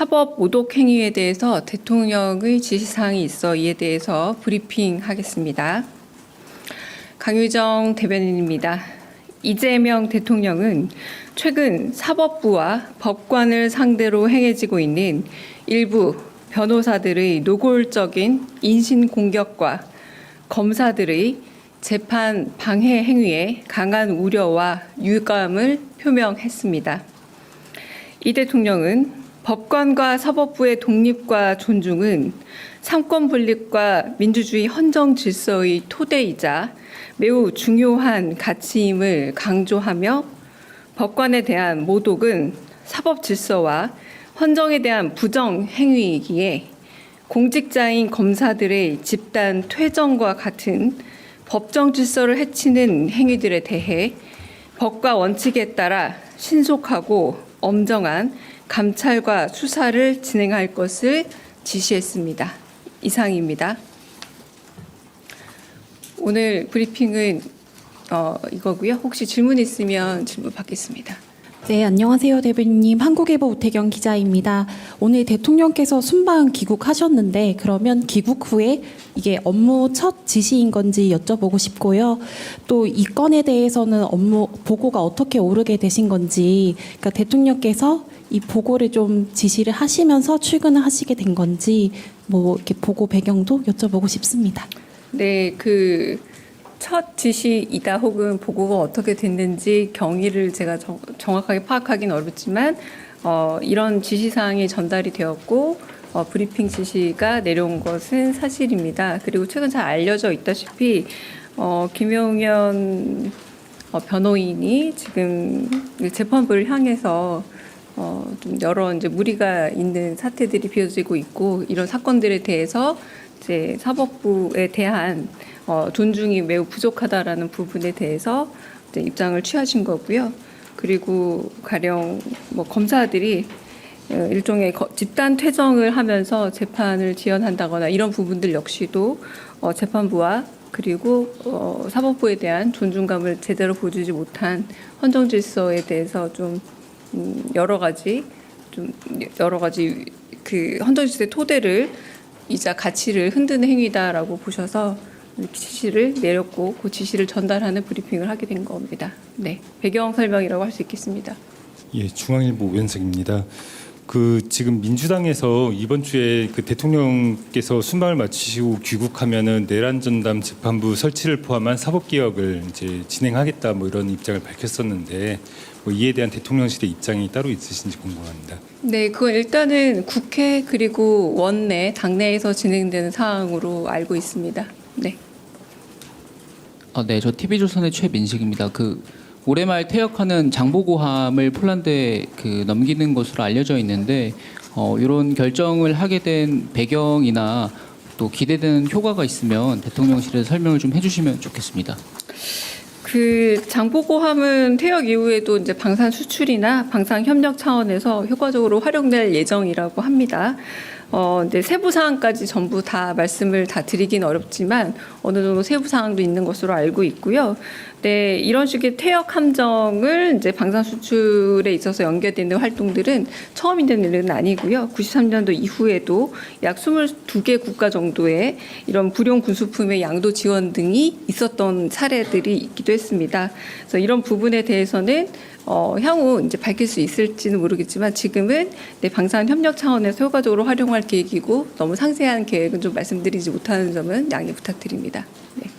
사법 모독 행위에 대해서 대통령의 지시사항이 있어 이에 대해서 브리핑하겠습니다. 강유정 대변인입니다. 이재명 대통령은 최근 사법부와 법관을 상대로 행해지고 있는 일부 변호사들의 노골적인 인신공격과 검사들의 재판 방해 행위에 강한 우려와 유감을 표명했습니다. 이 대통령은 법관과 사법부의 독립과 존중은 삼권 분립과 민주주의 헌정 질서의 토대이자 매우 중요한 가치임을 강조하며 법관에 대한 모독은 사법 질서와 헌정에 대한 부정 행위이기에 공직자인 검사들의 집단 퇴정과 같은 법정 질서를 해치는 행위들에 대해 법과 원칙에 따라 신속하고 엄정한 감찰과 수사를 진행할 것을 지시했습니다. 이상입니다. 오늘 브리핑은 이거고요. 혹시 질문 있으면 질문 받겠습니다. 네, 안녕하세요, 대변인님. 한국일보 우태경 기자입니다. 오늘 대통령께서 순방 귀국하셨는데 그러면 귀국 후에 이게 업무 첫 지시인 건지 여쭤보고 싶고요. 또 이 건에 대해서는 업무 보고가 어떻게 오르게 되신 건지, 그러니까 대통령께서 이 보고를 좀 지시를 하시면서 출근을 하시게 된 건지 뭐 이렇게 보고 배경도 여쭤보고 싶습니다. 네, 첫 지시이다 혹은 보고가 어떻게 됐는지 경위를 제가 정확하게 파악하기는 어렵지만 이런 지시사항이 전달이 되었고 브리핑 지시가 내려온 것은 사실입니다. 그리고 최근 잘 알려져 있다시피 김용현 변호인이 지금 재판부를 향해서 좀 여러 이제 무리가 있는 사태들이 비어지고 있고 이런 사건들에 대해서 이제 사법부에 대한 존중이 매우 부족하다라는 부분에 대해서 이제 입장을 취하신 거고요. 그리고 가령 검사들이 일종의 집단 퇴정을 하면서 재판을 지연한다거나 이런 부분들 역시도 재판부와 그리고 사법부에 대한 존중감을 제대로 보여주지 못한 헌정 질서에 대해서 좀 여러 가지 그 헌정 질서의 토대를 이자 가치를 흔드는 행위다라고 보셔서 지시를 내렸고 그 지시를 전달하는 브리핑을 하게 된 겁니다. 네, 배경 설명이라고 할 수 있겠습니다. 예, 중앙일보 오현석입니다. 지금 민주당에서 이번 주에 대통령께서 순방을 마치시고 귀국하면은 내란 전담 재판부 설치를 포함한 사법 개혁을 이제 진행하겠다 이런 입장을 밝혔었는데 이에 대한 대통령실의 입장이 따로 있으신지 궁금합니다. 네, 그건 일단은 국회 그리고 원내 당내에서 진행되는 사항으로 알고 있습니다. 네. 네, 저 TV조선의 최민식입니다. 올해 말 퇴역하는 장보고함을 폴란드에 넘기는 것으로 알려져 있는데 이런 결정을 하게 된 배경이나 또 기대되는 효과가 있으면 대통령실에서 설명을 좀 해주시면 좋겠습니다. 장보고함은 퇴역 이후에도 이제 방산 수출이나 방산 협력 차원에서 효과적으로 활용될 예정이라고 합니다. 이제 세부 사항까지 전부 다 말씀을 다 드리긴 어렵지만 어느 정도 세부 사항도 있는 것으로 알고 있고요. 네, 이런 식의 퇴역 함정을 이제 방산 수출에 있어서 연계되는 활동들은 처음 있는 일은 아니고요. 93년도 이후에도 약 22개 국가 정도의 이런 불용 군수품의 양도 지원 등이 있었던 사례들이 있기도 했습니다. 그래서 이런 부분에 대해서는 향후 이제 밝힐 수 있을지는 모르겠지만 지금은 방산 협력 차원에서 효과적으로 활용할 계획이고 너무 상세한 계획은 좀 말씀드리지 못하는 점은 양해 부탁드립니다. 네.